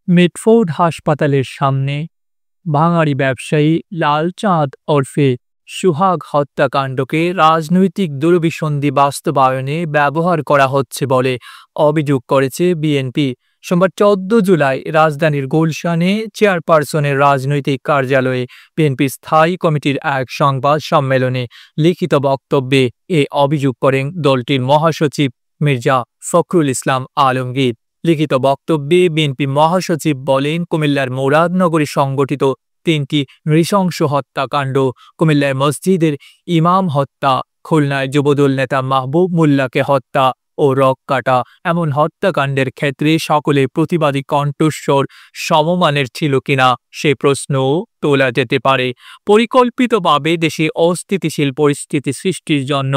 Mitford হাসপাতালের সামনে ভাঙাড়ি ব্যবসায়ী লালচাঁদ ওরফে সুহাগ হত্যাকাণ্ডকে রাজনৈতিক দুরভিসন্ধি বাস্তবায়নে ব্যবহার করা হচ্ছে বলে অভিযোগ করেছে বিএনপি। সোমবার ১৪ জুলাই রাজধানীর গুলশানে চেয়ারপারসনের রাজনৈতিক কার্যালয়ে বিএনপি স্থায়ী কমিটির এক সংবাদ সম্মেলনে লিখিত বক্তব্যে এ অভিযোগ করেন দলটির মহাসচিব মির্জা ফখরুল ইসলাম আলমগীর। লিখিত বক্তব্যে বিএনপি মহাসচিব বলেন, কুমিল্লার মুরাদনগরে সংগঠিত ৩টি নৃশংস হত্যাকাণ্ড, কুমিল্লার মসজিদের ইমাম হত্যা, খুলনায় যুবদল নেতা মাহবুব মোল্লাকে হত্যা ও রক কাটা, এমন হত্যাকাণ্ডের ক্ষেত্রে সকলে প্রতিবাদী কণ্ঠস্বর সমমানের ছিল কিনা সে প্রশ্নও তোলা যেতে পারে। পরিকল্পিতভাবে দেশে অস্থিতিশীল পরিস্থিতি সৃষ্টির জন্য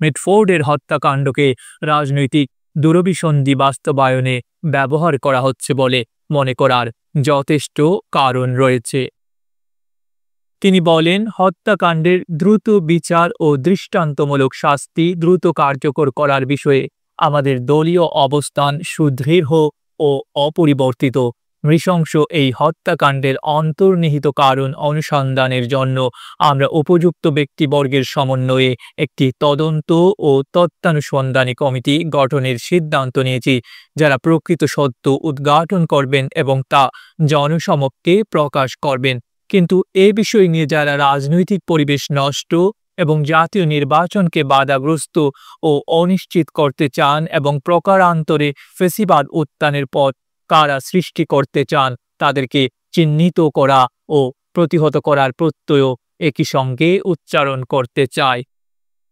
মিটফোর্ডের হত্যাকাণ্ডকে রাজনৈতিক দুরভিসন্ধি বাস্তবায়নে ব্যবহার করা হচ্ছে বলে মনে করার যথেষ্ট কারণ রয়েছে। তিনি বলেন, হত্যাকাণ্ডের দ্রুত বিচার ও দৃষ্টান্তমূলক শাস্তি দ্রুত কার্যকর করার বিষয়ে আমাদের দলীয় অবস্থান সুদৃঢ় ও অপরিবর্তিত। নৃশংস এই হত্যাকাণ্ডের অন্তর্নিহিত কারণ অনুসন্ধানের জন্য আমরা উপযুক্ত ব্যক্তিবর্গের সমন্বয়ে একটি তদন্ত ও তত্ত্বানুসন্ধানী কমিটি গঠনের সিদ্ধান্ত নিয়েছি, যারা প্রকৃত সত্য উদ্ঘাটন করবেন এবং তা জনসমক্ষে প্রকাশ করবেন। কিন্তু এ বিষয় নিয়ে যারা রাজনৈতিক পরিবেশ নষ্ট এবং জাতীয় নির্বাচনকে বাধাগ্রস্ত ও অনিশ্চিত করতে চান এবং প্রকারান্তরে ফ্যাসিবাদ উত্থানের পথ কারা সৃষ্টি করতে চান, তাদেরকে চিহ্নিত করা ও প্রতিহত করার প্রত্যয় একই সঙ্গে উচ্চারণ করতে চায়।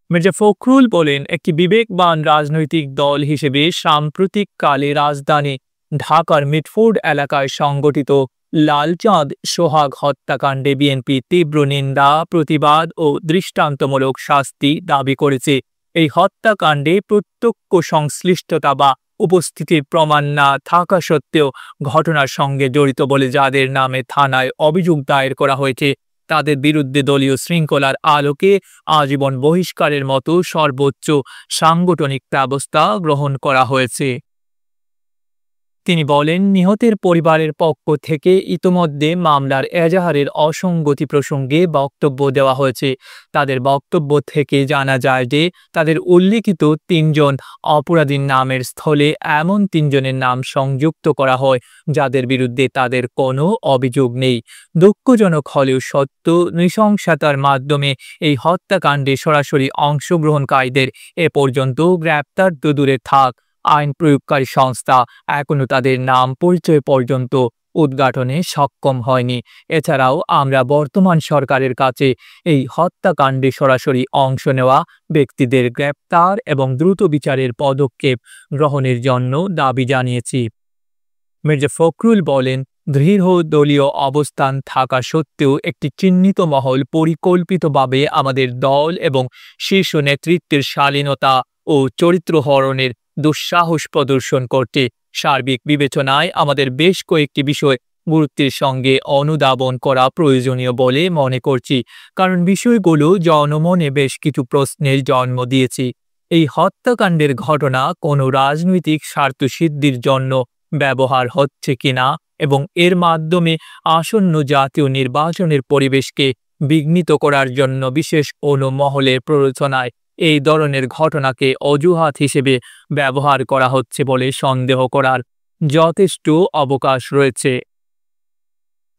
মির্জা ফখরুল বলেন, একটি বিবেকবান রাজনৈতিক দল হিসেবে সাম্প্রতিককালে রাজধানী ঢাকার মিটফোর্ড এলাকায় সংগঠিত লালচাঁদ সোহাগ হত্যাকাণ্ডে বিএনপি তীব্র নিন্দা, প্রতিবাদ ও দৃষ্টান্তমূলক শাস্তি দাবি করেছে। এই হত্যাকাণ্ডে প্রত্যক্ষ সংশ্লিষ্টতা বা উপস্থিতির প্রমাণ না থাকা সত্ত্বেও ঘটনার সঙ্গে জড়িত বলে যাদের নামে থানায় অভিযোগ দায়ের করা হয়েছে, তাদের বিরুদ্ধে দলীয় শৃঙ্খলার আলোকে আজীবন বহিষ্কারের মতো সর্বোচ্চ সাংগঠনিক ব্যবস্থা গ্রহণ করা হয়েছে। তিনি বলেন, নিহতের পরিবারের পক্ষ থেকে ইতোমধ্যে মামলার এজাহারের অসঙ্গতি প্রসঙ্গে বক্তব্য দেওয়া হয়েছে। তাদের বক্তব্য থেকে জানা যায় যে তাদের উল্লিখিত ৩ জন অপরাধীর নামের স্থলে এমন ৩ জনের নাম সংযুক্ত করা হয় যাদের বিরুদ্ধে তাদের কোনো অভিযোগ নেই। দুঃখজনক হলেও সত্য, নৃশংসতার মাধ্যমে এই হত্যাকাণ্ডে সরাসরি অংশগ্রহণকারীদের এ পর্যন্ত গ্রেপ্তার তো দূরে থাক, আইন প্রয়োগকারী সংস্থা এখনও তাদের নাম পরিচয় পর্যন্ত উদ্ঘাটনে সক্ষম হয়নি। এছাড়াও আমরা বর্তমান সরকারের কাছে এই হত্যাকাণ্ডে সরাসরি অংশ নেওয়া ব্যক্তিদের গ্রেপ্তার এবং দ্রুত বিচারের পদক্ষেপ গ্রহণের জন্য দাবি জানিয়েছি। মির্জা ফখরুল বলেন, দৃঢ় দলীয় অবস্থান থাকা সত্ত্বেও একটি চিহ্নিত মহল পরিকল্পিতভাবে আমাদের দল এবং শীর্ষ নেতৃত্বের শালীনতা ও চরিত্র হরণের দুঃসাহস প্রদর্শন করতে সার্বিক বিবেচনায় আমাদের বেশ কয়েকটি বিষয় গুরুত্বের সঙ্গে অনুধাবন করা প্রয়োজনীয় বলে মনে করছি, কারণ বিষয়গুলো জনমনে বেশ কিছু প্রশ্নের জন্ম দিয়েছে। এই হত্যাকাণ্ডের ঘটনা কোনো রাজনৈতিক স্বার্থসিদ্ধির জন্য ব্যবহার হচ্ছে কিনা এবং এর মাধ্যমে আসন্ন জাতীয় নির্বাচনের পরিবেশকে বিঘ্নিত করার জন্য বিশেষ কোনো মহলের প্ররোচনায় এই ধরনের ঘটনাকে অজুহাত হিসেবে ব্যবহার করা হচ্ছে বলে সন্দেহ করার যথেষ্ট অবকাশ রয়েছে।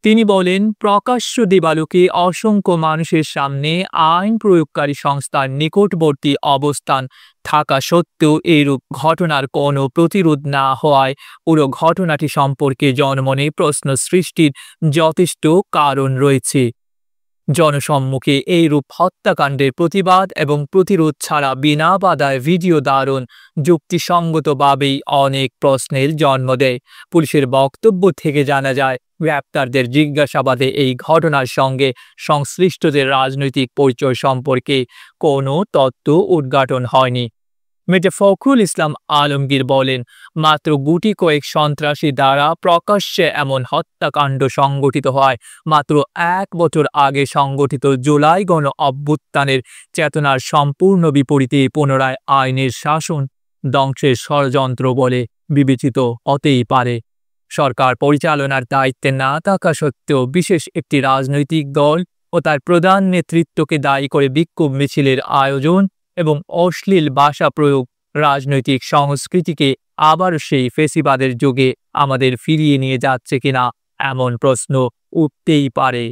তিনি বলেন, প্রকাশ্য দিবালোকে অসংখ্য মানুষের সামনে আইন প্রয়োগকারী সংস্থার নিকটবর্তী অবস্থান থাকা সত্ত্বেও এইরূপ ঘটনার কোনো প্রতিরোধ না হওয়ায় পুরো ঘটনাটি সম্পর্কে জনমনে প্রশ্ন সৃষ্টির যথেষ্ট কারণ রয়েছে। জনসম্মুখে এইরূপ হত্যাকাণ্ডের প্রতিবাদ এবং প্রতিরোধ ছাড়া বিনা বাধায় ভিডিও ধারণ যুক্তিসঙ্গতভাবেই অনেক প্রশ্নের জন্ম দেয়। পুলিশের বক্তব্য থেকে জানা যায়, গ্রেপ্তারদের জিজ্ঞাসাবাদে এই ঘটনার সঙ্গে সংশ্লিষ্টদের রাজনৈতিক পরিচয় সম্পর্কে কোনো তথ্য উদ্ঘাটন হয়নি। মির্জা ফখরুল ইসলাম আলমগীর বলেন, মাত্র গুটি কয়েক সন্ত্রাসী দ্বারা প্রকাশ্যে এমন হত্যাকাণ্ড সংগঠিত হয় মাত্র ১ বছর আগে সংগঠিত জুলাই গণ অভ্যুত্থানের চেতনার সম্পূর্ণ বিপরীতে পুনরায় আইনের শাসন ধ্বংসের ষড়যন্ত্র বলে বিবেচিত হতেই পারে। সরকার পরিচালনার দায়িত্বে না থাকা সত্ত্বেও বিশেষ একটি রাজনৈতিক দল ও তার প্রধান নেতৃত্বকে দায়ী করে বিক্ষোভ মিছিলের আয়োজন এবং অশ্লীল ভাষা প্রয়োগ রাজনৈতিক সংস্কৃতিকে আবারও সেই ফেসিবাদের যুগে আমাদের ফিরিয়ে নিয়ে যাচ্ছে কিনা এমন প্রশ্ন উঠতেই পারে।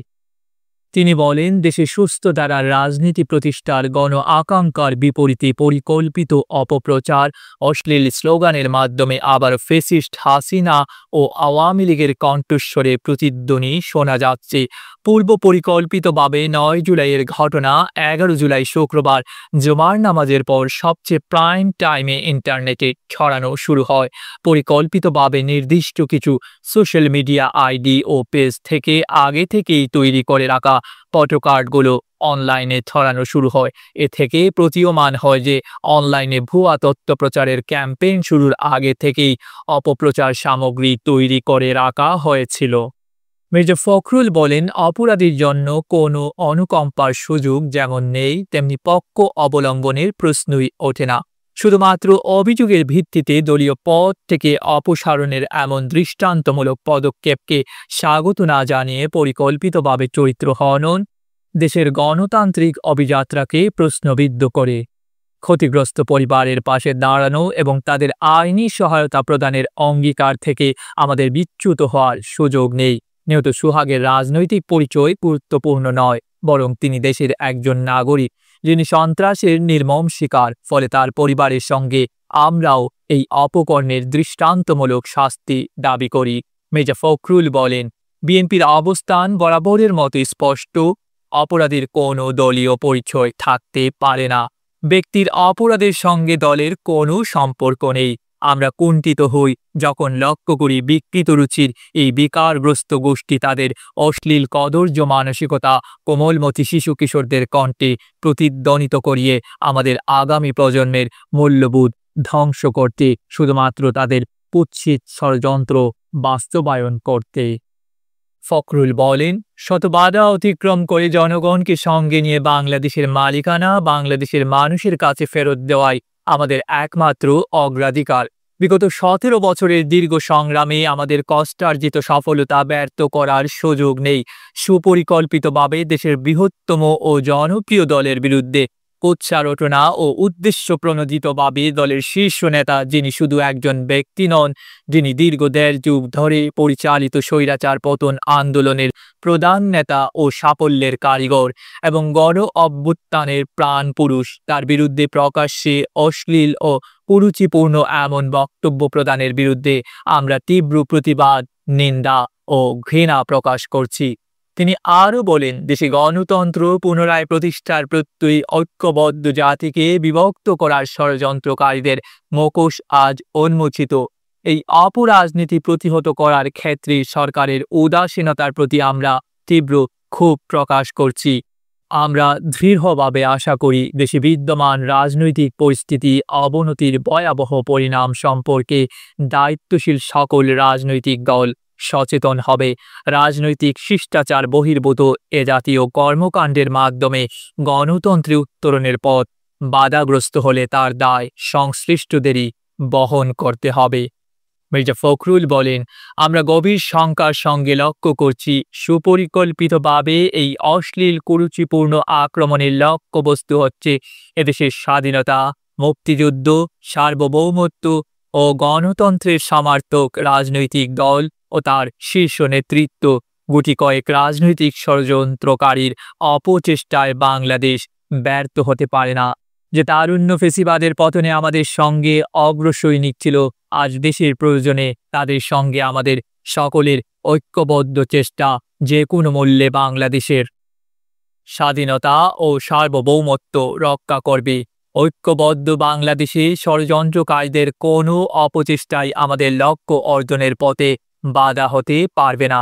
তিনি বলেন, দেশে সুস্থ ধারা রাজনীতি প্রতিষ্ঠার গণ আকাঙ্ক্ষার বিপরীতে পরিকল্পিত অপপ্রচার, অশ্লীল স্লোগানের মাধ্যমে আবার ফেসিস্ট হাসিনা ও আওয়ামী লীগের কণ্ঠস্বরে প্রতিধ্বনি শোনা যাচ্ছে। পূর্ব পরিকল্পিতভাবে ৯ জুলাইয়ের ঘটনা ১১ জুলাই শুক্রবার জুমার নামাজের পর সবচেয়ে প্রাইম টাইমে ইন্টারনেটে ছড়ানো শুরু হয়। পরিকল্পিতভাবে নির্দিষ্ট কিছু সোশ্যাল মিডিয়া আইডি ও পেজ থেকে আগে থেকেই তৈরি করে রাখা ফটোকার্ডগুলো অনলাইনে ছড়ানো শুরু হয়। এ থেকে প্রতীয়মান হয় যে অনলাইনে ভুয়া তথ্য প্রচারের ক্যাম্পেইন শুরুর আগে থেকেই অপপ্রচার সামগ্রী তৈরি করে রাখা হয়েছিল। মির্জা ফখরুল বলেন, অপরাধীর জন্য কোনো অনুকম্পার সুযোগ যেমন নেই, তেমনি পক্ষ অবলম্বনের প্রশ্নই ওঠে না। শুধুমাত্র অভিযোগের ভিত্তিতে দলীয় পদ থেকে অপসারণের এমন দৃষ্টান্তমূলক পদক্ষেপকে স্বাগত না জানিয়ে পরিকল্পিতভাবে চরিত্র হনন দেশের গণতান্ত্রিক অভিযাত্রাকে প্রশ্নবিদ্ধ করে। ক্ষতিগ্রস্ত পরিবারের পাশে দাঁড়ানো এবং তাদের আইনি সহায়তা প্রদানের অঙ্গীকার থেকে আমাদের বিচ্যুত হওয়ার সুযোগ নেই। নিহত সুহাগের রাজনৈতিক পরিচয় গুরুত্বপূর্ণ নয়, বরং তিনি দেশের একজন নাগরিক যিনি সন্ত্রাসের নির্মম শিকার। ফলে তার পরিবারের সঙ্গে আমরাও এই অপকর্মের দৃষ্টান্তমূলক শাস্তি দাবি করি। মির্জা ফখরুল বলেন, বিএনপির অবস্থান বরাবরের মতো স্পষ্ট। অপরাধীর কোনো দলীয় পরিচয় থাকতে পারে না। ব্যক্তির অপরাধের সঙ্গে দলের কোনো সম্পর্ক নেই। আমরা কুণ্ঠিত হই যখন লক্ষ্য করি বিকৃত রুচির এই বিকারগ্রস্ত গোষ্ঠী তাদের অশ্লীল কদর্য মানসিকতা কোমলমতি শিশু কিশোরদের কণ্ঠে প্রতিধ্বনিত করিয়ে আমাদের আগামী প্রজন্মের মূল্যবোধ ধ্বংস করতে, শুধুমাত্র তাদের কুৎসিত ষড়যন্ত্র বাস্তবায়ন করতে। ফখরুল বলেন, শত বাধা অতিক্রম করে জনগণকে সঙ্গে নিয়ে বাংলাদেশের মালিকানা বাংলাদেশের মানুষের কাছে ফেরত দেওয়াই আমাদের একমাত্র অগ্রাধিকার। বিগত ১৭ বছরের দীর্ঘ সংগ্রামে আমাদের কষ্টার্জিত সফলতা ব্যর্থ করার সুযোগ নেই। সুপরিকল্পিতভাবে দেশের বৃহত্তম ও জনপ্রিয় দলের বিরুদ্ধে কুৎসারটনা ও উদ্দেশ্যপ্রণোদিতভাবে দলের শীর্ষ নেতা, যিনি শুধু একজন ব্যক্তি নন, যিনি দীর্ঘ ১.৫ যুগ ধরে পরিচালিত স্বৈরাচার পতন আন্দোলনের প্রধান নেতা ও সাফল্যের কারিগর এবং গণ অভ্যুত্থানের প্রাণ পুরুষ, তার বিরুদ্ধে প্রকাশ্যে অশ্লীল ও কুরুচিপূর্ণ এমন বক্তব্য প্রদানের বিরুদ্ধে আমরা তীব্র প্রতিবাদ, নিন্দা ও ঘৃণা প্রকাশ করছি। তিনি আরও বলেন, দেশে গণতন্ত্র পুনরায় প্রতিষ্ঠার প্রত্যয়ী ঐক্যবদ্ধ জাতিকে বিভক্ত করার ষড়যন্ত্রকারীদের মুখোশ আজ উন্মোচিত। এই অপরাজনীতি প্রতিহত করার ক্ষেত্রে সরকারের উদাসীনতার প্রতি আমরা তীব্র ক্ষোভ প্রকাশ করছি। আমরা দৃঢ়ভাবে আশা করি, দেশে বিদ্যমান রাজনৈতিক পরিস্থিতি অবনতির ভয়াবহ পরিণাম সম্পর্কে দায়িত্বশীল সকল রাজনৈতিক দল সচেতন হবে। রাজনৈতিক শিষ্টাচার বহির্ভূত এ জাতীয় কর্মকাণ্ডের মাধ্যমে গণতন্ত্রে উত্তরণের পথ বাধাগ্রস্ত হলে তার দায় সংশ্লিষ্টদেরই বহন করতে হবে। মির্জা ফখরুল বলেন, আমরা গভীর শঙ্কার সঙ্গে লক্ষ্য করছি, সুপরিকল্পিতভাবে এই অশ্লীল কুরুচিপূর্ণ আক্রমণের লক্ষ্যবস্তু হচ্ছে এদেশের স্বাধীনতা, মুক্তিযুদ্ধ, সার্বভৌমত্ব ও গণতন্ত্রের সমর্থক রাজনৈতিক দল ও তার শীর্ষ নেতৃত্ব। গুটি কয়েক রাজনৈতিক ষড়যন্ত্রকারীর অপচেষ্টায় বাংলাদেশ ব্যর্থ হতে পারে না। যে তারুণ্য ফেসিবাদের পতনে আমাদের সঙ্গে অগ্রসৈনিক ছিল, আজ দেশের প্রয়োজনে তাদের সঙ্গে আমাদের সকলের ঐক্যবদ্ধ চেষ্টা যে কোনো মূল্যে বাংলাদেশের স্বাধীনতা ও সার্বভৌমত্ব রক্ষা করবে। ঐক্যবদ্ধ বাংলাদেশে ষড়যন্ত্রকারীদের কোনো অপচেষ্টাই আমাদের লক্ষ্য অর্জনের পথে বাধা হতে পারবে না।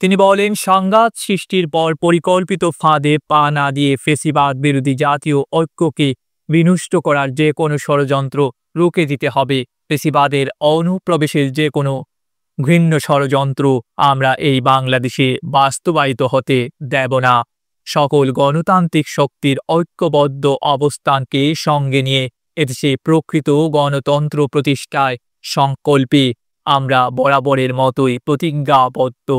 তিনি বলেন, সংঘাত সৃষ্টির পর পরিকল্পিত ফাঁদে পা না দিয়ে ফেসিবাদ বিরোধী জাতীয় ঐক্যকে বিনষ্ট করার যে কোনো ষড়যন্ত্র রুখে দিতে হবে। ফেসিবাদের অনুপ্রবেশের যে কোনো ঘৃণ্য ষড়যন্ত্র আমরা এই বাংলাদেশে বাস্তবায়িত হতে দেব না। সকল গণতান্ত্রিক শক্তির ঐক্যবদ্ধ অবস্থানকে সঙ্গে নিয়ে এদেশে প্রকৃত গণতন্ত্র প্রতিষ্ঠায় সংকল্পে আমরা বরাবরের মতোই প্রতিজ্ঞাবদ্ধ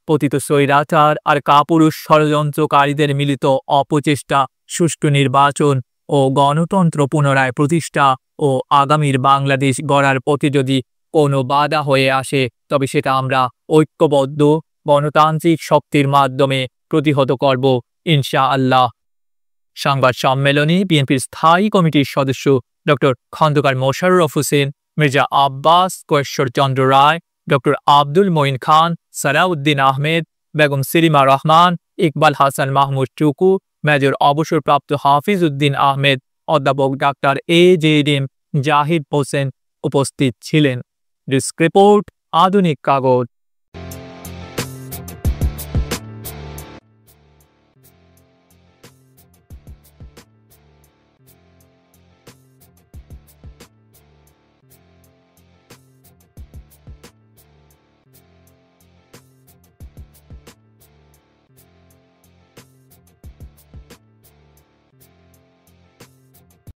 পতিত স্বৈরাচার আর কাপুরুষ ষড়যন্ত্রকারীদের মিলিত অপচেষ্টা, সুষ্ঠু নির্বাচন ও গণতন্ত্র পুনরায় প্রতিষ্ঠা ও আগামীর বাংলাদেশ গড়ার পথে যদি কোনো বাধা হয়ে আসে তবে সেটা আমরা ঐক্যবদ্ধ গণতান্ত্রিক শক্তির মাধ্যমে প্রতিহত করব ইনশাআল্লাহ। সংবাদ সম্মেলনে বিএনপির স্থায়ী কমিটির সদস্য ডক্টর খন্দকার মোশাররফ হোসেন, মির্জা আব্বাস, কোয়েশ্বরচন্দ্র রায়, ডক্টর আব্দুল মঈন খান, সালাউদ্দিন আহমেদ, বেগম সেলিমা রহমান, ইকবাল হাসান মাহমুদ টুকু, মেজর অবসরপ্রাপ্ত হাফিজ উদ্দিন আহমেদ, অধ্যাপক ডাক্তার AJM জাহিদ হোসেন উপস্থিত ছিলেন। ডেস্ক রিপোর্ট, আধুনিক কাগজ।